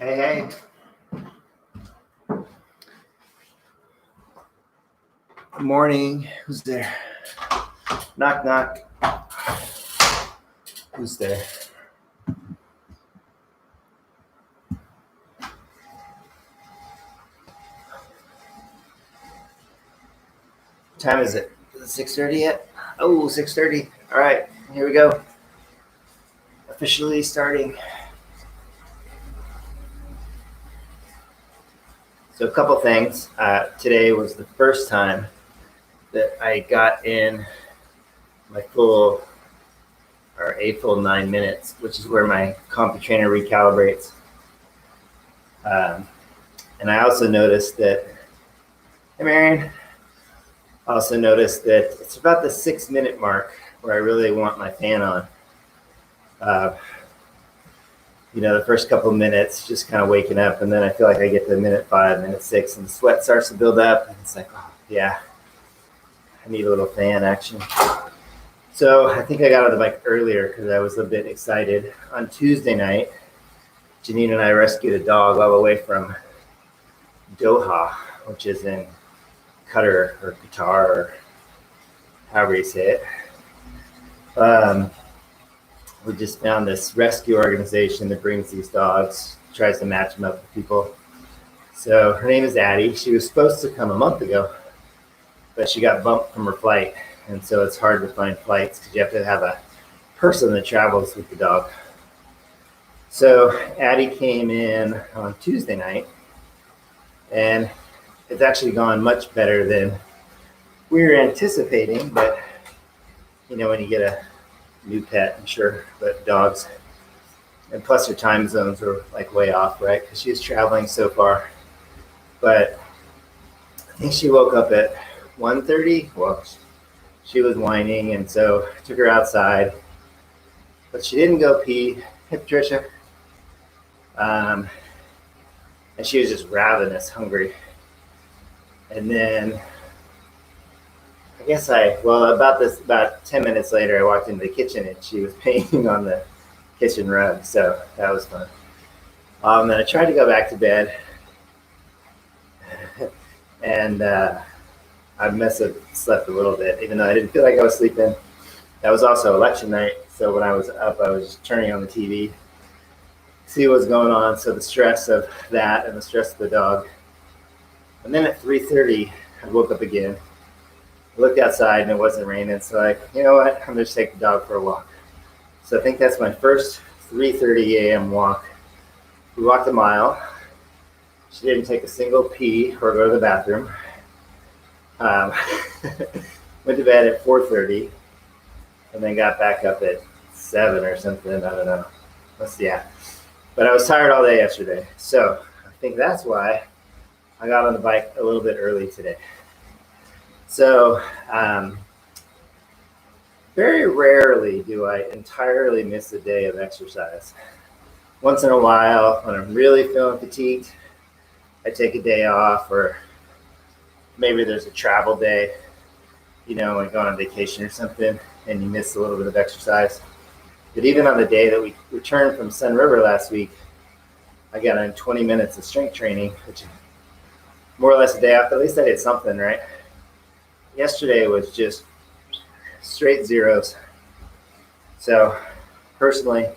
Hey, good morning. Who's there? Knock, knock. Who's there? What time is it? Is it 6:30 yet? Oh, 6:30. All right, here we go. Officially starting. So a couple things. Today was the first time that I got in my full a full 9 minutes, which is where my CompuTrainer recalibrates. And I also noticed that, hey Marion, I also noticed that it's about the 6 minute mark where I really want my fan on. The first couple of minutes, just kind of waking up, and then I feel like I get to minute 5, minute 6, and the sweat starts to build up, and it's like, oh, yeah, I need a little fan action. So I think I got on the bike earlier because I was a bit excited. On Tuesday night, Janine and I rescued a dog all the way from Doha, which is in Qatar or Qatar, or however you say it. We just found this rescue organization that brings these dogs, tries to match them up with people. So her name is Addie. She was supposed to come a month ago, but she got bumped from her flight. And so it's hard to find flights because you have to have a person that travels with the dog. So Addie came in on Tuesday night, and it's actually gone much better than we were anticipating. But, when you get a new pet, I'm sure, but dogs, and plus her time zones were like way off, right? Because she was traveling so far. But I think she woke up at 1:30. Well, she was whining, and so I took her outside, but she didn't go pee. Hey, Patricia. And she was just ravenous, hungry. And then about 10 minutes later, I walked into the kitchen and she was painting on the kitchen rug. So that was fun. And I tried to go back to bed, and I must have slept a little bit, even though I didn't feel like I was sleeping. That was also election night. So when I was up, I was just turning on the TV, see what's going on. So the stress of that and the stress of the dog. And then at 3:30, I woke up again. I looked outside and it wasn't raining, so you know what? I'm just take the dog for a walk. So I think that's my first 3:30 a.m. walk. We walked a mile. She didn't take a single pee or go to the bathroom. Went to bed at 4:30, and then got back up at 7 or something. I don't know. But I was tired all day yesterday, so I think that's why I got on the bike a little bit early today. So very rarely do I entirely miss a day of exercise. Once in a while, when I'm really feeling fatigued, I take a day off, or maybe there's a travel day, like going on vacation or something, and you miss a little bit of exercise. But even on the day that we returned from Sun River last week, I got in 20 minutes of strength training, which is more or less a day off. At least I did something, right? Yesterday was just straight zeros. So personally,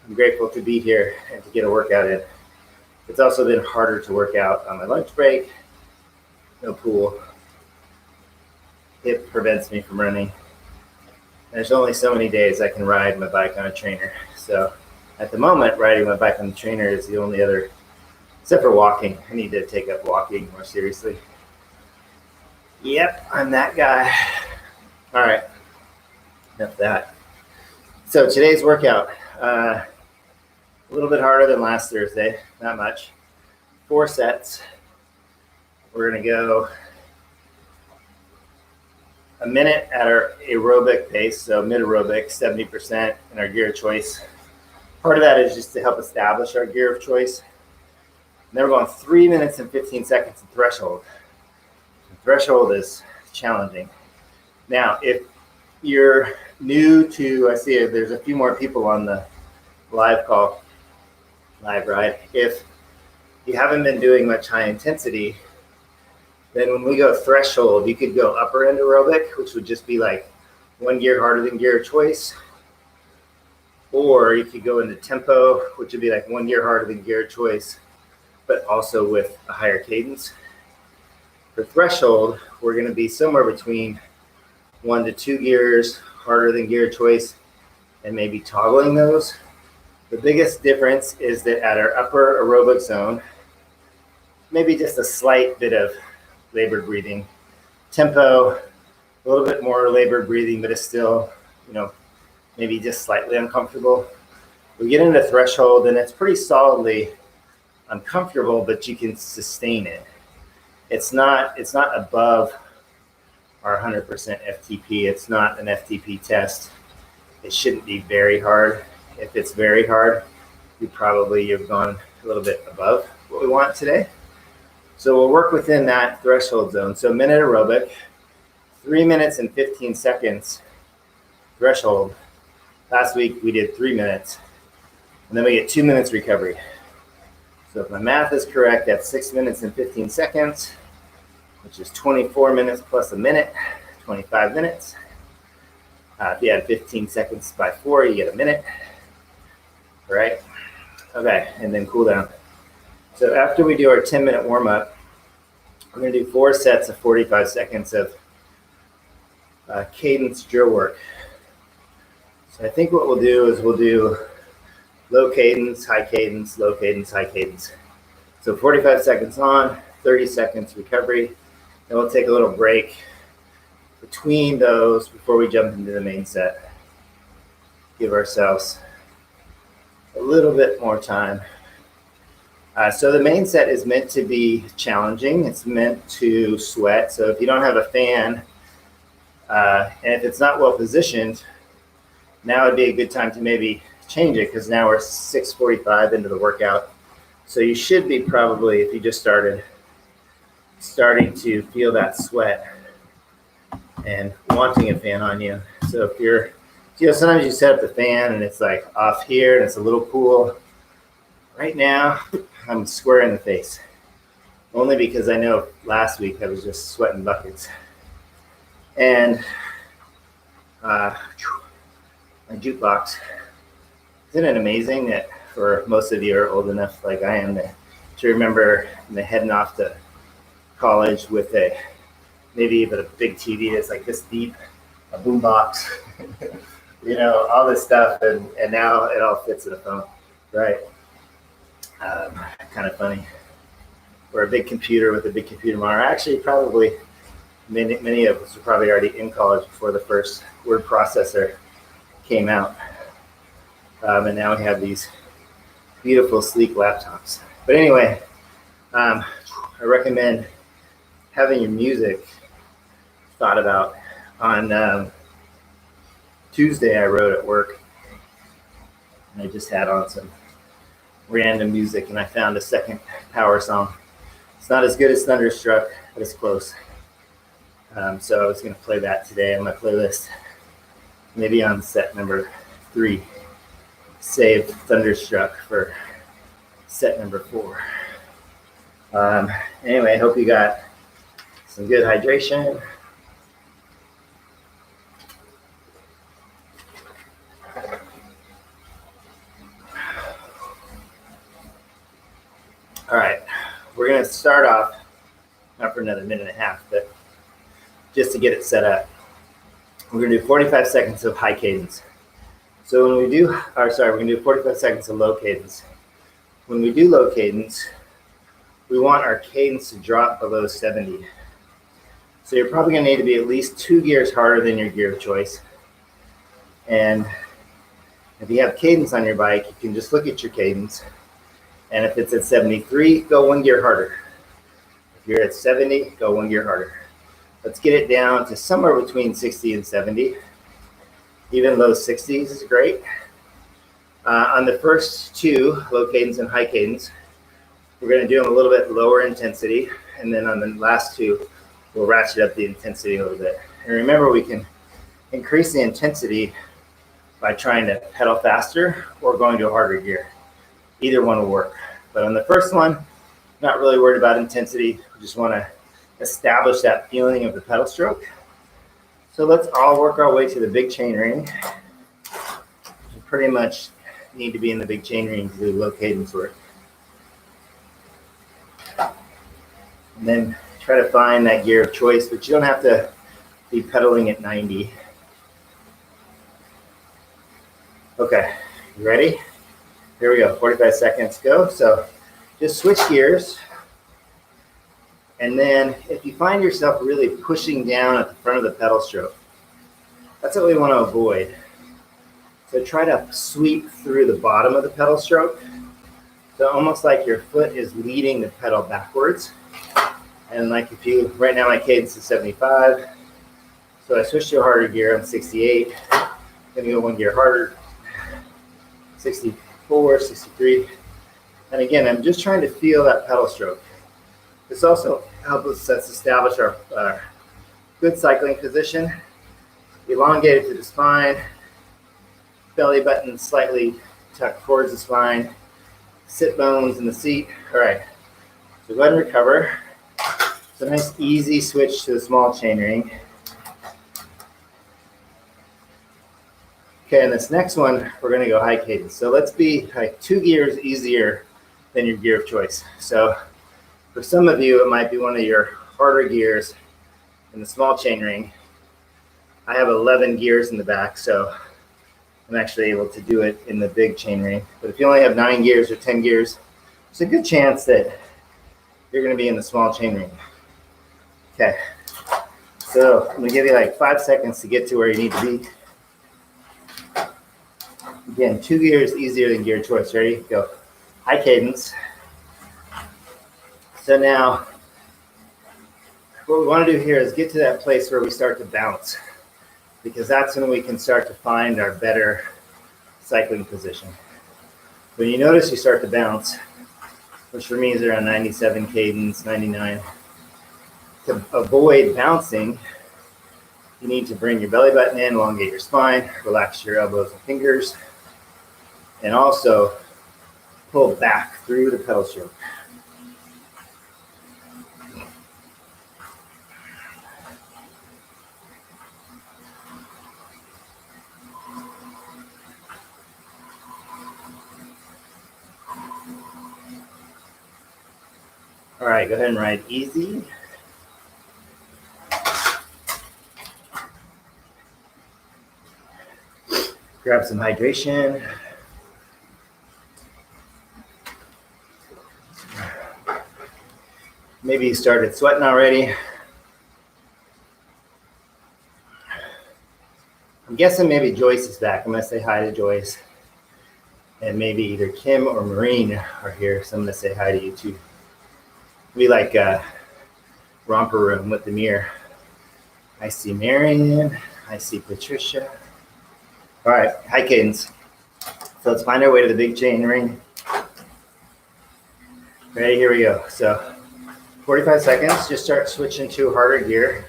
I'm grateful to be here and to get a workout in. It's also been harder to work out on my lunch break. No pool. Hip prevents me from running. There's only so many days I can ride my bike on a trainer. So at the moment, riding my bike on the trainer is the only other, except for walking. I need to take up walking more seriously. Yep, I'm that guy. All right, enough of that. So today's workout, a little bit harder than last Thursday, not much. 4 sets. We're gonna go a minute at our aerobic pace, so mid-aerobic, 70% in our gear of choice. Part of that is just to help establish our gear of choice. And then we're going 3 minutes and 15 seconds in threshold. Threshold is challenging. Now, if you're new to, I see there's a few more people on the live call. live ride. If you haven't been doing much high intensity, then when we go threshold, you could go upper end aerobic, which would just be like 1 gear harder than gear of choice. Or you could go into tempo, which would be like 1 gear harder than gear of choice, but also with a higher cadence. For threshold, we're going to be somewhere between 1 to 2 gears harder than gear of choice and maybe toggling those. The biggest difference is that at our upper aerobic zone, maybe just a slight bit of labored breathing. Tempo, a little bit more labored breathing, but it's still, maybe just slightly uncomfortable. We get into threshold and it's pretty solidly uncomfortable, but you can sustain it. It's not above our 100% FTP. It's not an FTP test. It shouldn't be very hard. If it's very hard, you've gone a little bit above what we want today. So we'll work within that threshold zone. So minute aerobic, 3 minutes and 15 seconds threshold. Last week we did 3 minutes, and then we get 2 minutes recovery. So if my math is correct, that's 6 minutes and 15 seconds, which is 24 minutes plus a minute, 25 minutes. If you add 15 seconds by 4, you get a minute. All right? Okay, and then cool down. So after we do our 10-minute warm-up, we're going to do 4 sets of 45 seconds of cadence drill work. So I think what we'll do is we'll do low cadence, high cadence, low cadence, high cadence. So 45 seconds on, 30 seconds recovery. Then we'll take a little break between those before we jump into the main set. Give ourselves a little bit more time. So the main set is meant to be challenging. It's meant to sweat. So if you don't have a fan, and if it's not well positioned, now would be a good time to maybe change it, because now we're 6:45 into the workout. So you should be probably, if you just starting to feel that sweat and wanting a fan on you. So if you're, sometimes you set up the fan and it's like off here and it's a little cool. Right now, I'm square in the face. Only because I know last week I was just sweating buckets. And my jukebox. Isn't it amazing that for most of you are old enough like I am to remember heading off to college with maybe even a big TV that's like this deep, a boombox, all this stuff, and now it all fits in a phone, right? Kind of funny. Or a big computer with a big computer monitor. Actually, probably many of us were probably already in college before the first word processor came out. And now we have these beautiful, sleek laptops. But anyway, I recommend having your music thought about. On Tuesday, I wrote at work, and I just had on some random music, and I found a second power song. It's not as good as Thunderstruck, but it's close. So I was going to play that today on my playlist, maybe on set number 3. Save Thunderstruck for set number 4. Anyway, I hope you got some good hydration. All right, we're going to start off, not for another minute and a half, but just to get it set up. We're going to do 45 seconds of high cadence. So when we do, we're going to do 45 seconds of low cadence. When we do low cadence, we want our cadence to drop below 70. So you're probably going to need to be at least 2 gears harder than your gear of choice. And if you have cadence on your bike, you can just look at your cadence. And if it's at 73, go 1 gear harder. If you're at 70, go 1 gear harder. Let's get it down to somewhere between 60 and 70. Even low 60s is great. On the first 2, low cadence and high cadence, we're going to do them a little bit lower intensity. And then on the last 2, we'll ratchet up the intensity a little bit. And remember, we can increase the intensity by trying to pedal faster or going to a harder gear. Either one will work. But on the first one, not really worried about intensity. We just want to establish that feeling of the pedal stroke. So let's all work our way to the big chain ring. We pretty much need to be in the big chain ring to do low cadence work. And then try to find that gear of choice, but you don't have to be pedaling at 90. Okay, you ready? Here we go, 45 seconds, go. So just switch gears. And then if you find yourself really pushing down at the front of the pedal stroke, that's what we want to avoid. So try to sweep through the bottom of the pedal stroke. So almost like your foot is leading the pedal backwards. And like if you, right now my cadence is 75. So I switched to a harder gear, I'm 68. Gonna go one gear harder, 64, 63. And again, I'm just trying to feel that pedal stroke. This also helps us establish our good cycling position. Elongated to the spine, belly button slightly tucked towards the spine, sit bones in the seat. All right, so go ahead and recover. It's a nice easy switch to the small chain ring. Okay, and this next one, we're gonna go high cadence. So let's be like 2 gears easier than your gear of choice. So for some of you, it might be one of your harder gears in the small chain ring. I have 11 gears in the back, so I'm actually able to do it in the big chain ring. But if you only have 9 gears or 10 gears, there's a good chance that you're gonna be in the small chain ring. Okay, so I'm gonna give you like 5 seconds to get to where you need to be. Again, 2 gears easier than gear choice. Ready? Go. High cadence. So now, what we want to do here is get to that place where we start to bounce, because that's when we can start to find our better cycling position. When you notice you start to bounce, which for me is around 97 cadence, 99, to avoid bouncing, you need to bring your belly button in, elongate your spine, relax your elbows and fingers, and also pull back through the pedal stroke. All right, go ahead and ride easy. Grab some hydration. Maybe you started sweating already. I'm guessing maybe Joyce is back. I'm gonna say hi to Joyce. And maybe either Kim or Maureen are here, so I'm gonna say hi to you too. We like romper room with the mirror. I see Marion, I see Patricia. All right, high cadence. So let's find our way to the big chain ring. Ready, here we go. So 45 seconds, just start switching to harder gear.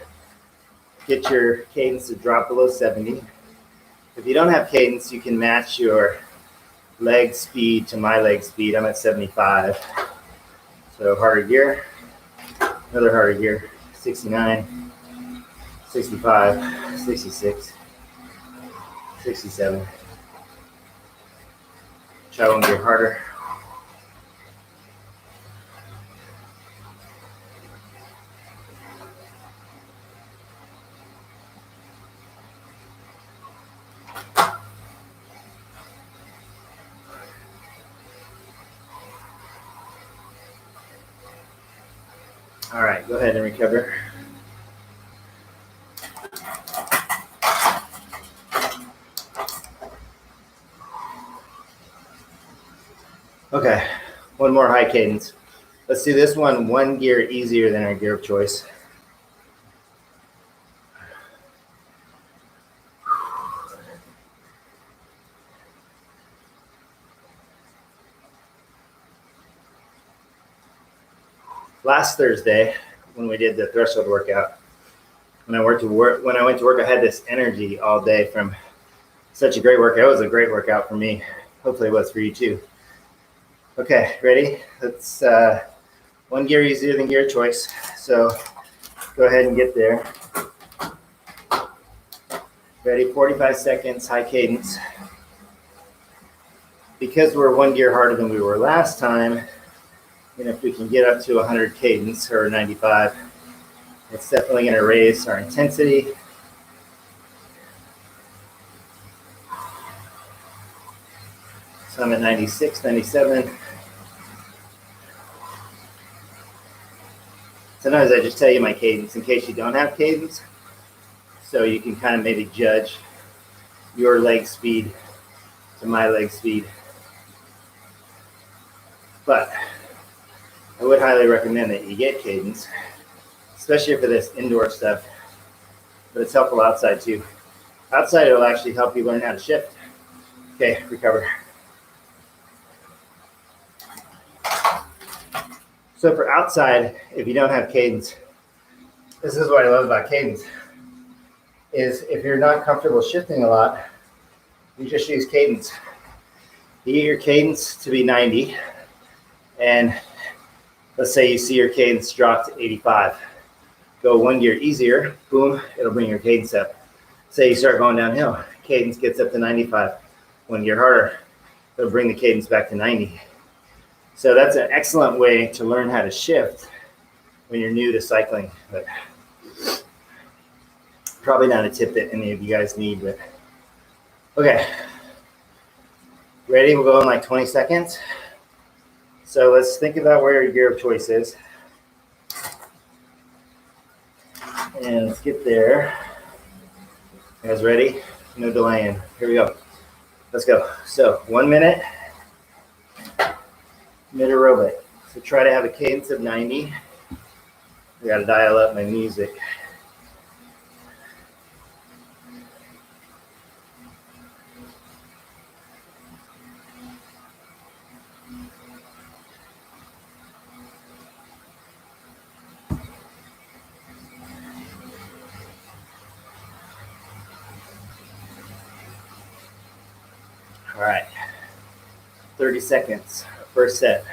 Get your cadence to drop below 70. If you don't have cadence, you can match your leg speed to my leg speed. I'm at 75. So harder gear, another harder gear, 69, 65, 66, 67. Try one gear harder. All right, go ahead and recover. Okay, one more high cadence. Let's do this one gear easier than our gear of choice. Last Thursday, when we did the threshold workout, when I went to work, I had this energy all day from such a great workout. It was a great workout for me. Hopefully it was for you too. Okay, ready? Let's one gear easier than gear choice. So go ahead and get there. Ready, 45 seconds, high cadence. Because we're one gear harder than we were last time, and if we can get up to 100 cadence or 95, it's definitely going to raise our intensity. So I'm at 96, 97. Sometimes I just tell you my cadence in case you don't have cadence, so you can kind of maybe judge your leg speed to my leg speed. But I would highly recommend that you get cadence, especially for this indoor stuff, but it's helpful outside too. Outside, it'll actually help you learn how to shift. Okay, recover. So for outside, if you don't have cadence, this is what I love about cadence, is if you're not comfortable shifting a lot, you just use cadence. You get your cadence to be 90, and let's say you see your cadence drop to 85. Go one gear easier, boom, it'll bring your cadence up. Say you start going downhill, cadence gets up to 95. One gear harder, it'll bring the cadence back to 90. So that's an excellent way to learn how to shift when you're new to cycling. But probably not a tip that any of you guys need, but okay. Ready? We'll go in like 20 seconds. So let's think about where your gear of choice is. And let's get there. You guys ready? No delaying. Here we go. Let's go. So 1 minute, mid aerobic. So try to have a cadence of 90. I got to dial up my music. All right, 30 seconds, first set.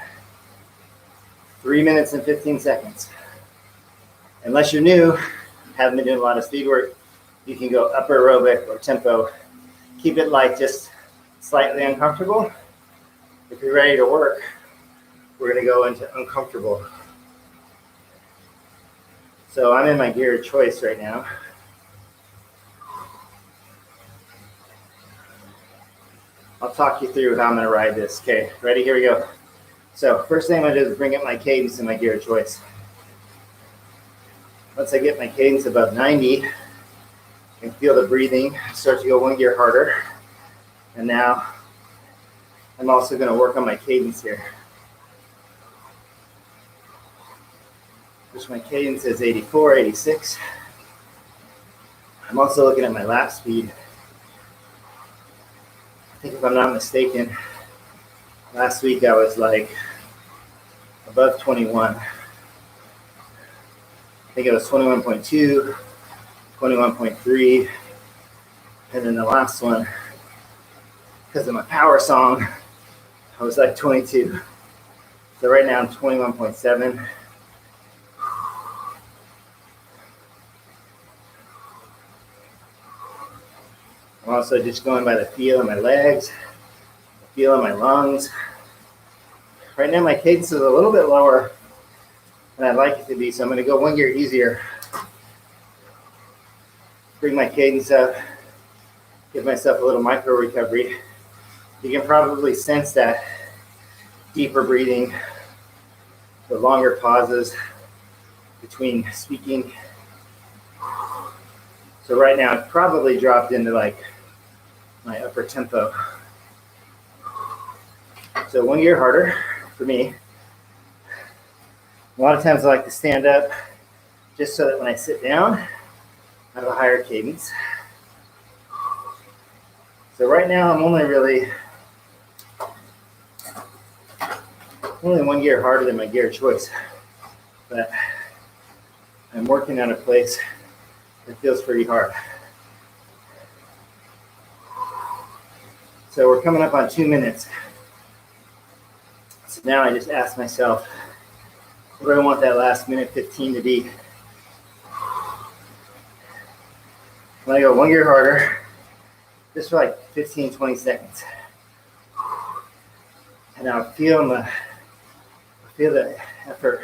3 minutes and 15 seconds. Unless you're new, haven't been doing a lot of speed work, you can go upper aerobic or tempo. Keep it like just slightly uncomfortable. If you're ready to work, we're gonna go into uncomfortable. So I'm in my gear of choice right now. I'll talk you through how I'm gonna ride this. Okay, ready? Here we go. So first thing I'm gonna do is bring up my cadence in my gear of choice. Once I get my cadence above 90, I can feel the breathing start to go one gear harder. And now I'm also gonna work on my cadence here. Which my cadence is 84, 86. I'm also looking at my lap speed. I think if I'm not mistaken, last week I was like above 21. I think it was 21.2, 21.3, and then the last one, because of my power song, I was like 22. So right now I'm 21.7. I'm also just going by the feel of my legs, the feel of my lungs. Right now my cadence is a little bit lower than I'd like it to be, so I'm going to go one gear easier. Bring my cadence up, give myself a little micro recovery. You can probably sense that deeper breathing, the longer pauses between speaking. So right now I've probably dropped into like my upper tempo. So one gear harder for me. A lot of times I like to stand up just so that when I sit down, I have a higher cadence. So right now I'm only one gear harder than my gear of choice, but I'm working on a place that feels pretty hard. So we're coming up on 2 minutes. So Now I just ask myself, what do I want that last minute 15 to be? When I go one gear harder, just for like 15, 20 seconds. And I'll feel the effort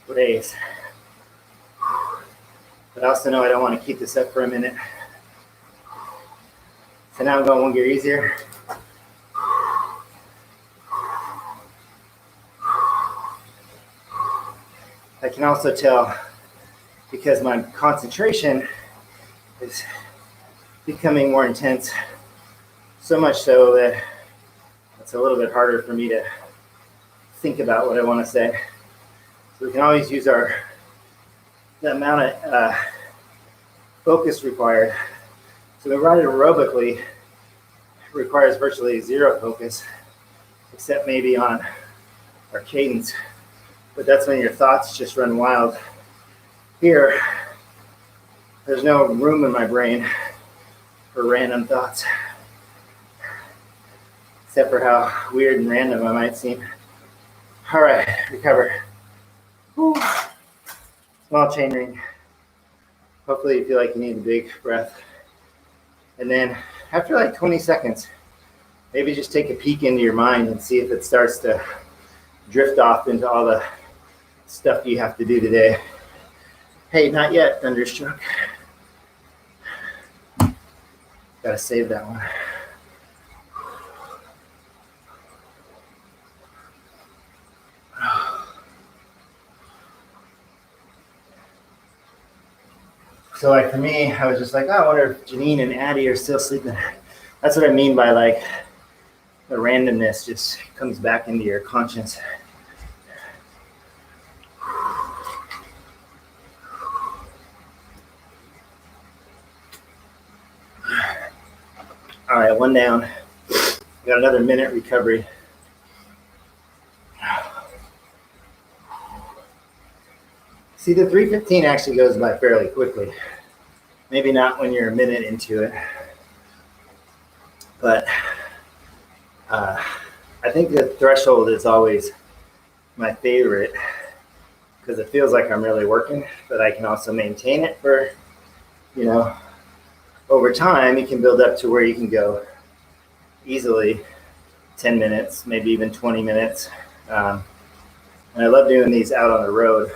raise. But I also know I don't want to keep this up for a minute. So now I'm going one gear easier. I can also tell, because my concentration is becoming more intense, so much so that it's a little bit harder for me to think about what I want to say. So we can always use the amount of focus required. So the ride aerobically requires virtually zero focus, except maybe on our cadence. But that's when your thoughts just run wild. Here, there's no room in my brain for random thoughts, except for how weird and random I might seem. All right, recover. Whew. Small chain ring. Hopefully you feel like you need a big breath. And then after like 20 seconds, maybe just take a peek into your mind and see if it starts to drift off into all the stuff you have to do today. Hey, not yet, Thunderstruck. Gotta save that one. So like for me, I was just like, oh, I wonder if Janine and Addie are still sleeping. That's what I mean by like the randomness just comes back into your conscience. All right, one down. Got another minute recovery. See, the 3:15 actually goes by fairly quickly. Maybe not when you're a minute into it, but I think the threshold is always my favorite because it feels like I'm really working, but I can also maintain it for, over time. You can build up to where you can go easily 10 minutes, maybe even 20 minutes. And I love doing these out on the road.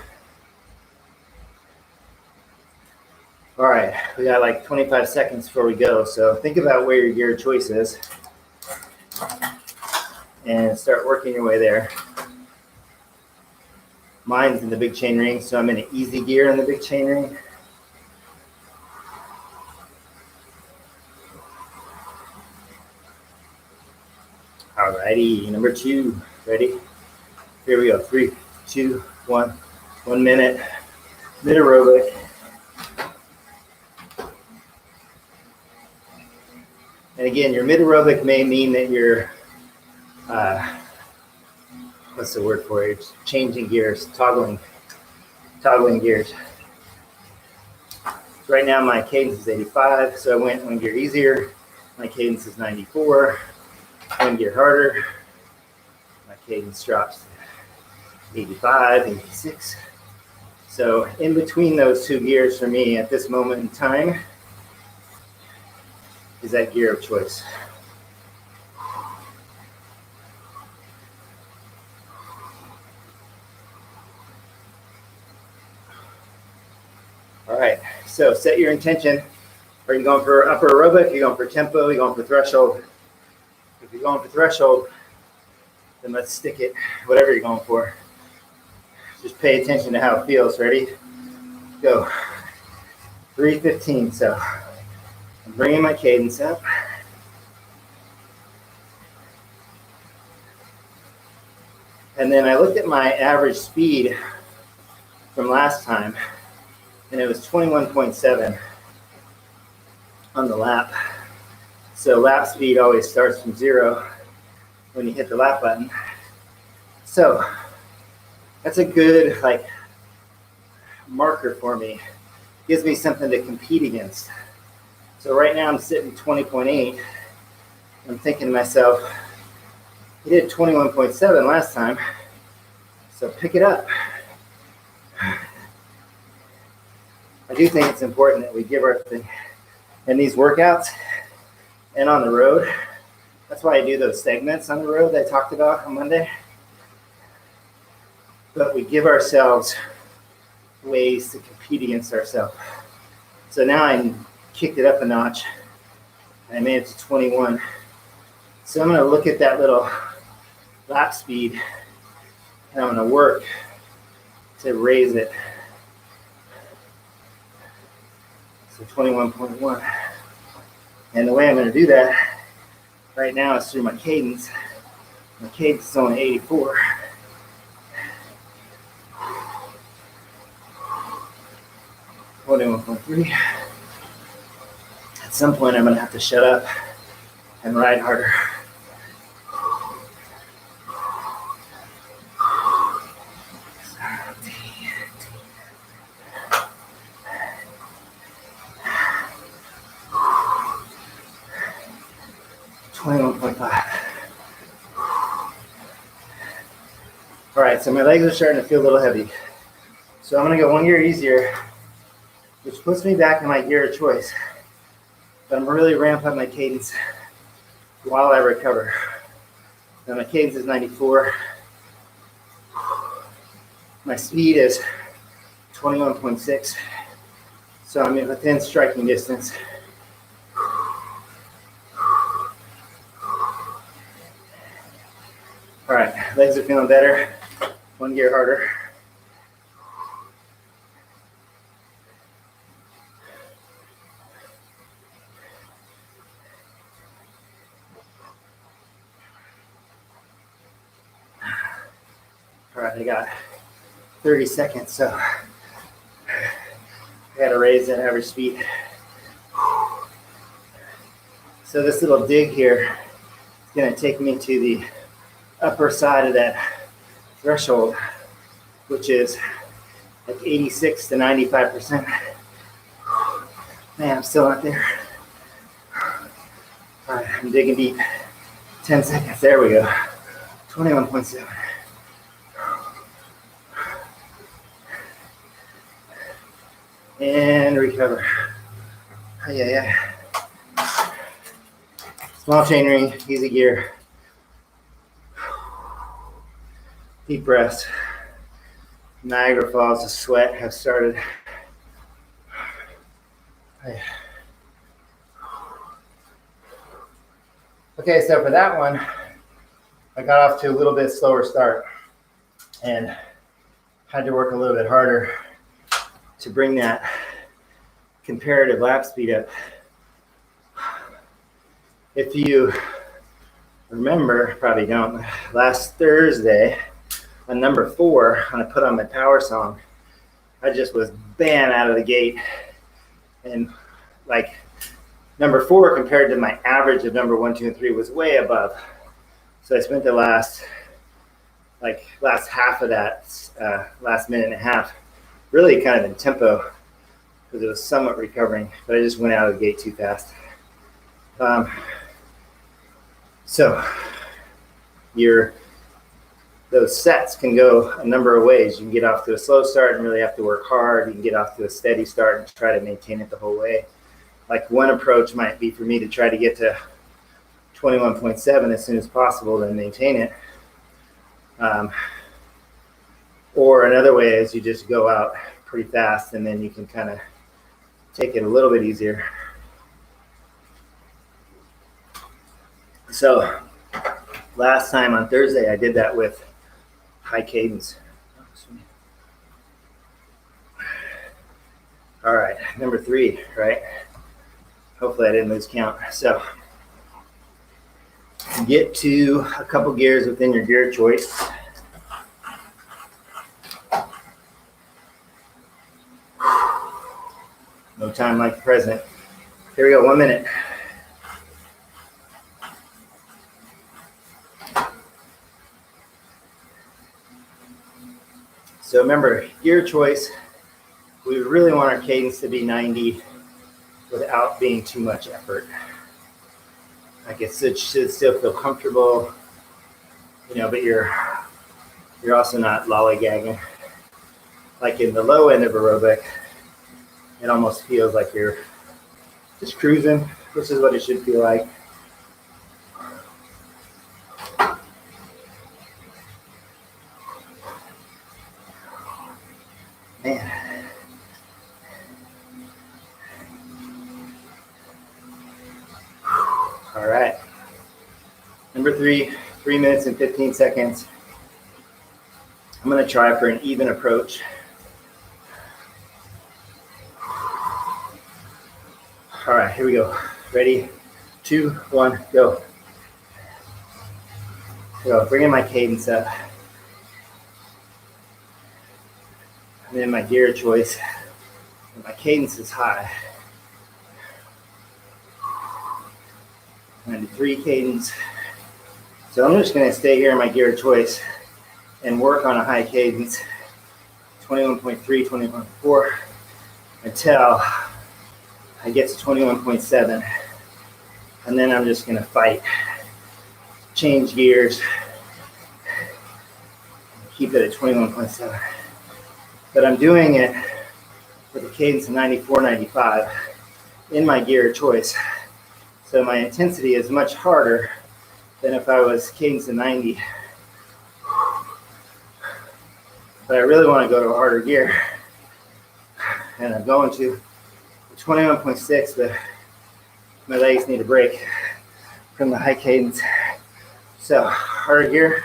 All right, we got like 25 seconds before we go. So think about where your gear choice is and start working your way there. Mine's in the big chain ring, so I'm in an easy gear in the big chain ring. All righty, number 2, ready? Here we go, 3, 2, 1, 1 minute, mid aerobic. And again, your mid aerobic may mean that you're, what's the word for it? Changing gears, toggling gears. So right now my cadence is 85, so I went 1 gear easier. My cadence is 94, 1 gear harder. My cadence drops to 85, 86. So in between those 2 gears for me at this moment in time is that gear of choice. All right, so set your intention. Are you going for upper aerobic? Are you going for tempo? Are you going for threshold? If you're going for threshold, then let's stick it, whatever you're going for. Just pay attention to how it feels. Ready? Go. 3:15, so I'm bringing my cadence up. And then I looked at my average speed from last time, and it was 21.7 on the lap. So lap speed always starts from 0 when you hit the lap button. So that's a good marker for me. Gives me something to compete against. So right now I'm sitting 20.8. I'm thinking to myself, You did 21.7 last time, so pick it up. I do think it's important that we give our thing in these workouts and on the road. That's why I do those segments on the road that I talked about on Monday. But we give ourselves ways to compete against ourselves. So now I kicked it up a notch. I made it to 21. So I'm going to look at that little lap speed and I'm going to work to raise it. So 21.1. And the way I'm going to do that right now is through my cadence. My cadence is only 84. .3. At some point, I'm going to have to shut up and ride harder. All right, so my legs are starting to feel a little heavy. So I'm going to go one gear easier, which puts me back in my gear of choice. But I'm really ramp up my cadence while I recover. Now my cadence is 94. My speed is 21.6. So I'm within striking distance. All right, legs are feeling better. One gear harder. All right, I got 30 seconds, so I got to raise that average speed. So this little dig here is going to take me to the upper side of that threshold, which is like 86 to 95%. Man, I'm still not there. All right, I'm digging deep. 10 seconds, there we go. 21.7. And recover. Yeah. Small chain ring, easy gear. Deep breaths. Niagara Falls, the sweat have started. Okay, so for that one, I got off to a little bit slower start and had to work a little bit harder to bring that comparative lap speed up. If you remember, probably don't, last Thursday on number 4, when I put on my power song, I just was bam out of the gate. And like number 4 compared to my average of number 1, 2, and 3 was way above. So I spent the last half of that, last minute and a half, really kind of in tempo because it was somewhat recovering, but I just went out of the gate too fast. So those sets can go a number of ways. You can get off to a slow start and really have to work hard. You can get off to a steady start and try to maintain it the whole way. Like one approach might be for me to try to get to 21.7 as soon as possible and maintain it. Or another way is you just go out pretty fast and then you can kind of take it a little bit easier. So last time on Thursday, I did that with high cadence. All right, number 3, right? Hopefully I didn't lose count. So get to a couple gears within your gear choice. No time like the present. Here we go, 1 minute. So remember, gear choice, we really want our cadence to be 90 without being too much effort. Like it should still feel comfortable. but you're also not lollygagging. Like in the low end of aerobic, it almost feels like you're just cruising, which is what it should feel like. Man. All right. Number 3, 3 minutes and 15 seconds. I'm going to try for an even approach. All right, here we go. Ready? 2, 1, go. So bringing my cadence up. And then my gear of choice. And my cadence is high. 93 cadence. So I'm just going to stay here in my gear of choice and work on a high cadence, 21.3, 21.4, until I get to 21.7. And then I'm just going to fight, change gears, keep it at 21.7. But I'm doing it with a cadence of 94, 95 in my gear of choice. So my intensity is much harder than if I was cadence of 90. But I really want to go to a harder gear. And I'm going to 21.6, but my legs need a break from the high cadence. So harder gear,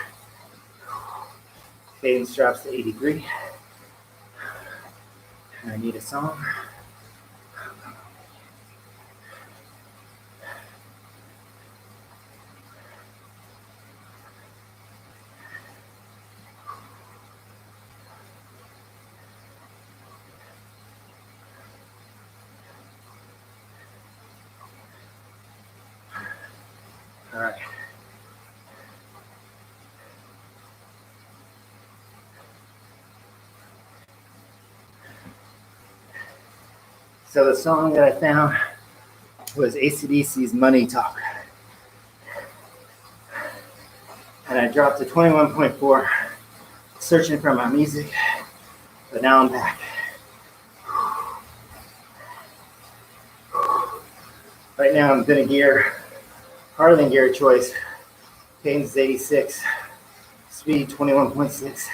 cadence drops to 83. And I need a song. All right. So the song that I found was AC/DC's Money Talk. And I dropped to 21.4, searching for my music, but now I'm back. Right now I'm in a gear, harder than gear choice. Cadence is 86, speed 21.6.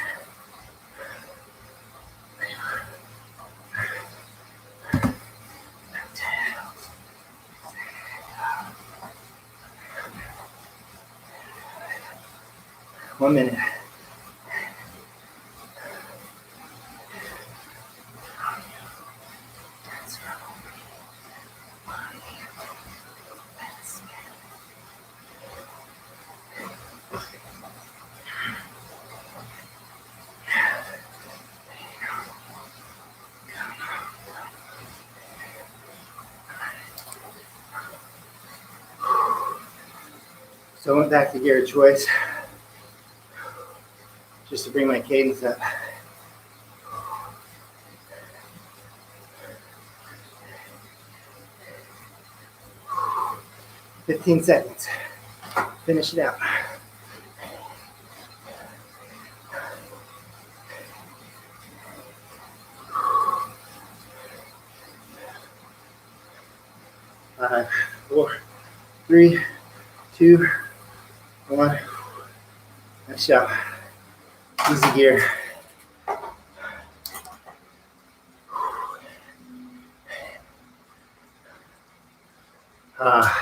One minute. So I went back to gear choice just to bring my cadence up. "15 seconds. Finish it out. Five, 4, 3, 2, 1. Nice job. Easy gear.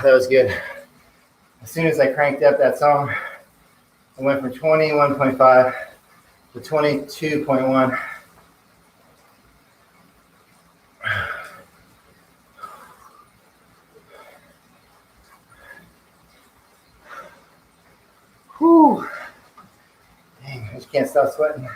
That was good. As soon as I cranked up that song, I went from 21.5 to 22.1. Whew. Dang, I just can't stop sweating.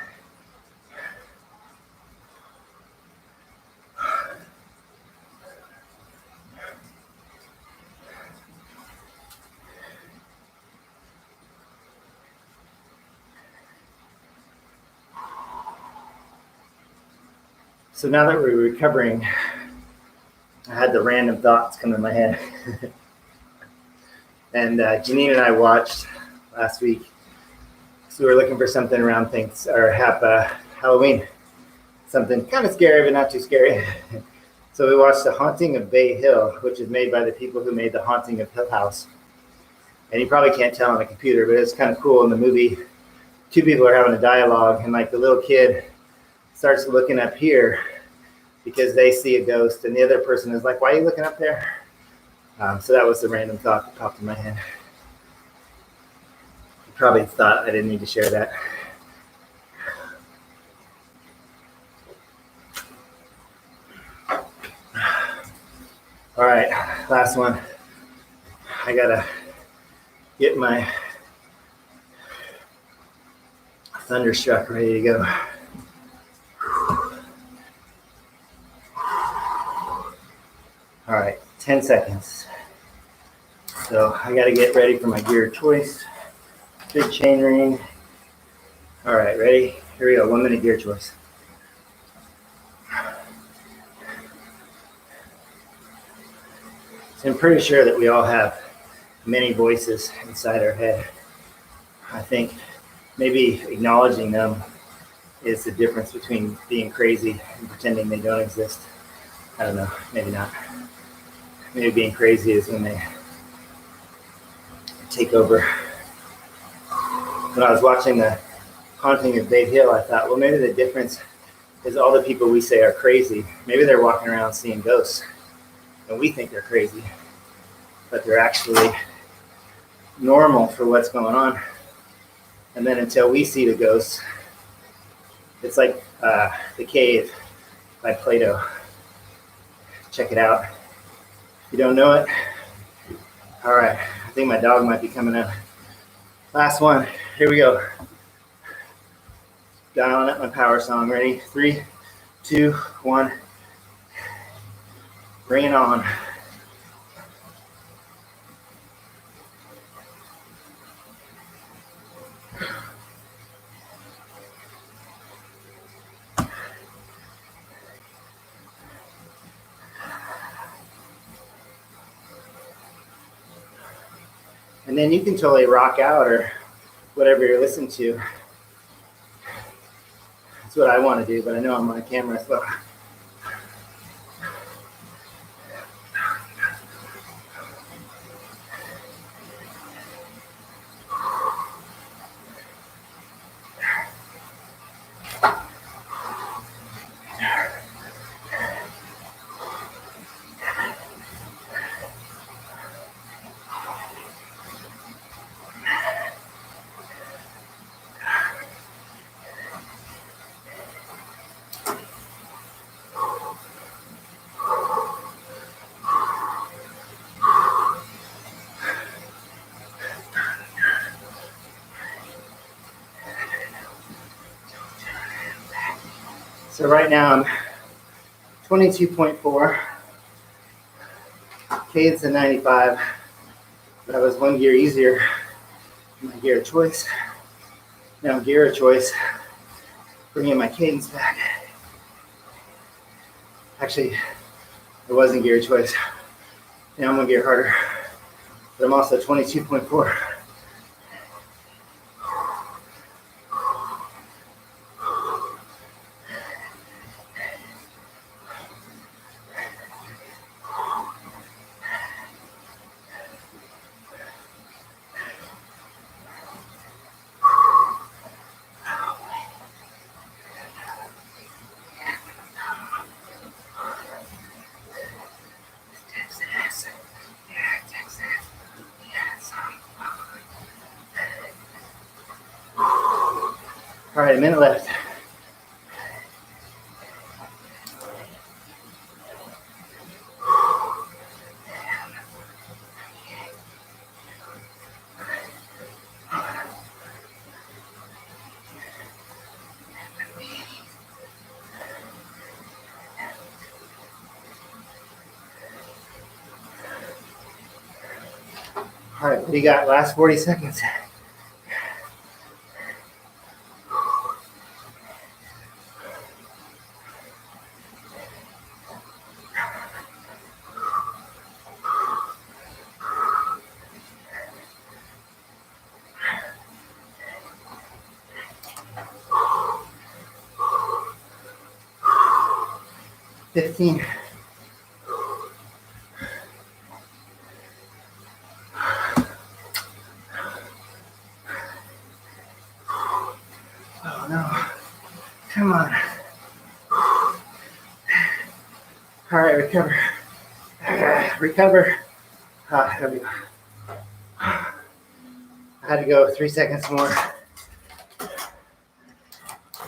So now that we're recovering, I had the random thoughts come in my head. And Janine and I watched last week So we're looking for something around things or Halloween. Something kind of scary, but not too scary. So we watched The Haunting of Bay Hill, which is made by the people who made The Haunting of Hill House. And you probably can't tell on a computer, but it's kind of cool in the movie. Two people are having a dialogue, and like the little kid starts looking up here because they see a ghost, and the other person is like, "Why are you looking up there?" So that was the random thought that popped in my head. You probably thought I didn't need to share that. All right, last one. I gotta get my Thunderstruck ready to go. All right, 10 seconds. So I gotta get ready for my gear choice. Big chain ring. All right, ready? Here we go, 1 minute gear choice. So I'm pretty sure that we all have many voices inside our head. I think maybe acknowledging them is the difference between being crazy and pretending they don't exist. I don't know, maybe not. Maybe being crazy is when they take over. When I was watching The Haunting of Bay Hill, I thought, well, maybe the difference is all the people we say are crazy, maybe they're walking around seeing ghosts, and we think they're crazy, but they're actually normal for what's going on. And then until we see the ghosts, it's like The Cave by Plato. Check it out. If you don't know it, all right, I think my dog might be coming up. Last one, here we go. Dialing up my power song, ready? 3, 2, 1. Bring it on. And then you can totally rock out or whatever you're listening to. That's what I want to do, but I know I'm on camera, so. So right now I'm 22.4. Cadence at 95. That was 1 gear easier. My gear of choice. Now gear of choice. Bringing my cadence back. Actually, it wasn't gear of choice. Now I'm 1 gear harder. But I'm also 22.4. All right, a minute left. All right, what do you got? Last 40 seconds. 15. Oh no. Come on. All right, recover. Recover. There we go. I had to go 3 seconds more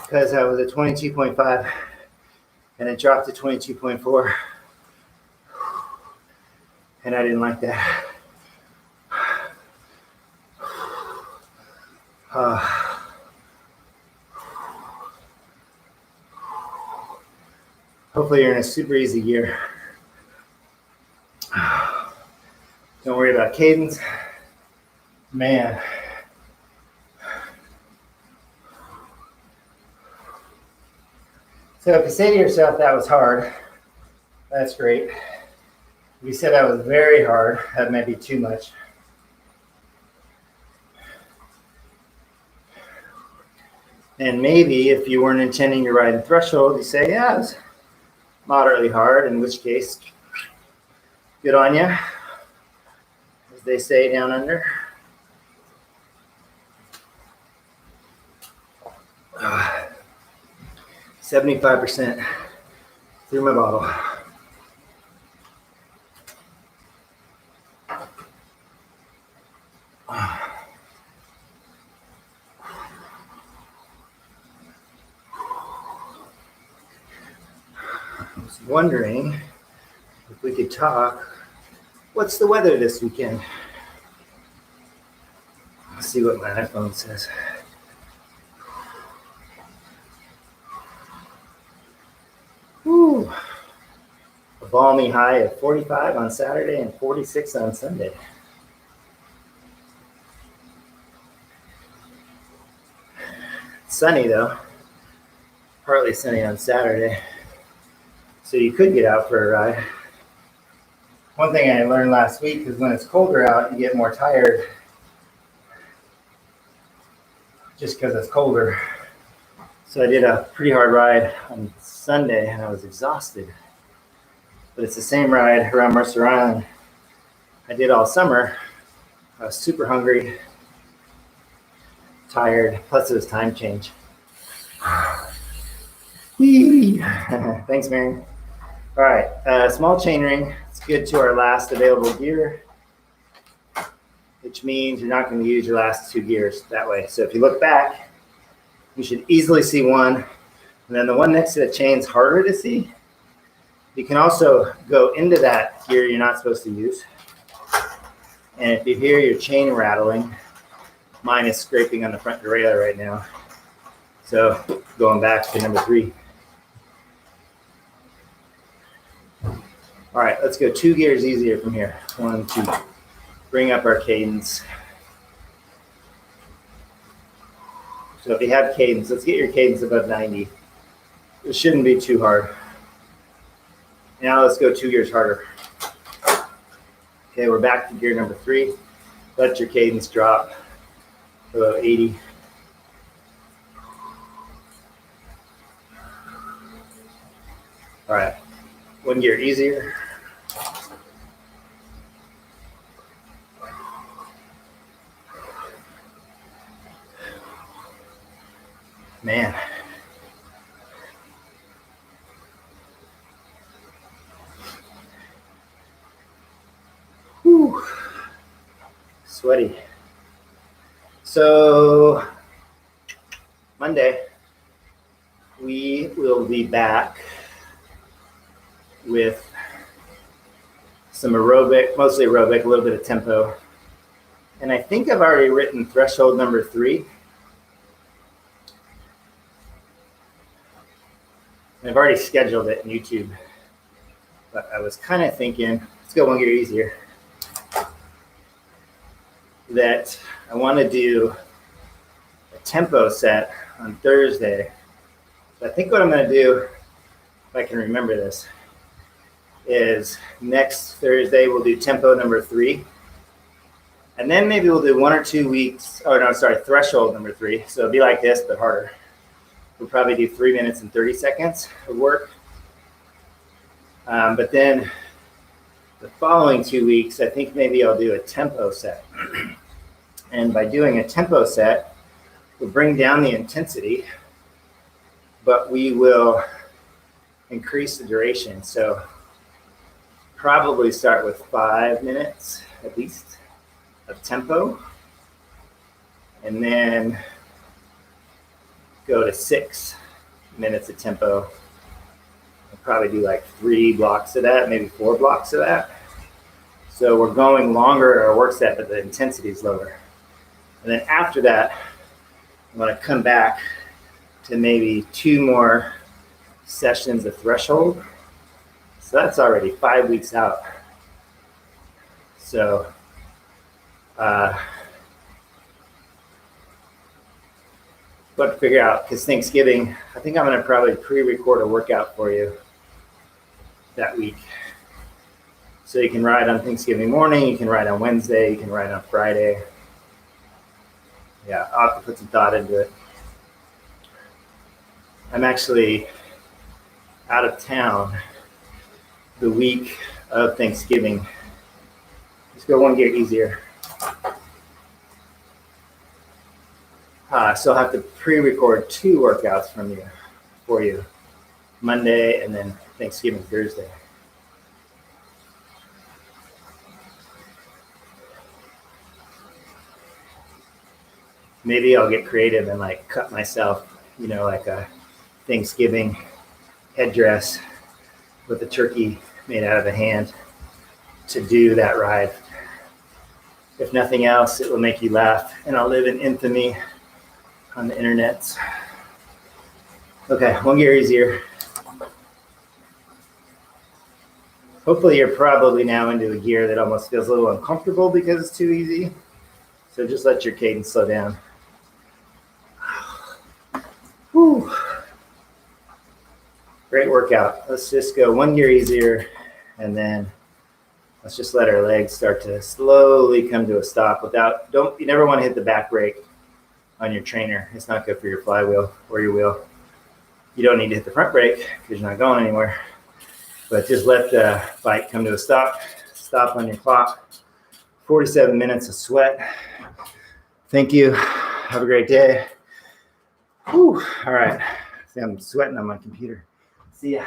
because I was at 22.5 and it dropped to 22.4. And I didn't like that. Hopefully you're in a super easy gear. Don't worry about cadence. Man. So if you say to yourself that was hard, that's great. If you said that was very hard, that might be too much. And maybe if you weren't intending to ride in threshold, you say, yeah, it was moderately hard, in which case, good on you, as they say down under. 75% through my bottle. I was wondering if we could talk. What's the weather this weekend? Let's see what my iPhone says. Woo. A balmy high of 45 on Saturday and 46 on Sunday. Sunny though, partly sunny on Saturday. So you could get out for a ride. One thing I learned last week is when it's colder out, you get more tired just because it's colder. So I did a pretty hard ride on Sunday and I was exhausted. But it's the same ride around Mercer Island I did all summer. I was super hungry, tired, plus it was time change. Thanks, Mary. All right, small chain ring. It's good to our last available gear, which means you're not going to use your last 2 gears that way. So if you look back, you should easily see one. And then the one next to the chain's harder to see. You can also go into that gear you're not supposed to use. And if you hear your chain rattling, mine is scraping on the front derailleur right now. So going back to number 3. All right, let's go 2 gears easier from here. 1, 2. Bring up our cadence. So if you have cadence, let's get your cadence above 90. It shouldn't be too hard. Now let's go 2 gears harder. Okay, we're back to gear number 3. Let your cadence drop below 80. All right, 1 gear easier. Man. Whew. Sweaty. So Monday, we will be back with some aerobic, mostly aerobic, a little bit of tempo. And I think I've already written threshold number 3. I've already scheduled it in YouTube, but I was kind of thinking, let's go 1 gear easier, that I want to do a tempo set on Thursday. So I think what I'm going to do, if I can remember this, is next Thursday we'll do tempo number 3. And then maybe we'll do 1 or 2 weeks, threshold number 3. So it'll be like this, but harder. We'll probably do 3 minutes and 30 seconds of work. But then the following 2 weeks, I think maybe I'll do a tempo set. And by doing a tempo set, we'll bring down the intensity, but we will increase the duration. So probably start with 5 minutes at least of tempo, and then go to 6 minutes of tempo. I'll probably do like 3 blocks of that, maybe 4 blocks of that. So we're going longer in our work set, but the intensity is lower. And then after that, I'm going to come back to maybe 2 more sessions of threshold. So that's already 5 weeks out. So what to figure out, because Thanksgiving, I think I'm going to probably pre-record a workout for you that week. So you can ride on Thanksgiving morning, you can ride on Wednesday, you can ride on Friday. Yeah, I'll have to put some thought into it. I'm actually out of town the week of Thanksgiving. Let's go one gear easier. So I'll have to pre-record 2 workouts for you, Monday and then Thanksgiving Thursday. Maybe I'll get creative and like cut myself, like a Thanksgiving headdress with a turkey made out of a hand to do that ride. If nothing else, it will make you laugh, and I'll live in infamy on the internet. Okay, one gear easier. Hopefully you're probably now into a gear that almost feels a little uncomfortable because it's too easy. So just let your cadence slow down. Whew. Great workout. Let's just go one gear easier, and then let's just let our legs start to slowly come to a stop you never want to hit the back brake on your trainer. It's not good for your flywheel or your wheel. You don't need to hit the front brake because you're not going anywhere, but just let the bike come to a stop. Stop on your clock. 47 minutes of sweat. Thank you. Have a great day. Whew. All right. See, I'm sweating on my computer. See ya.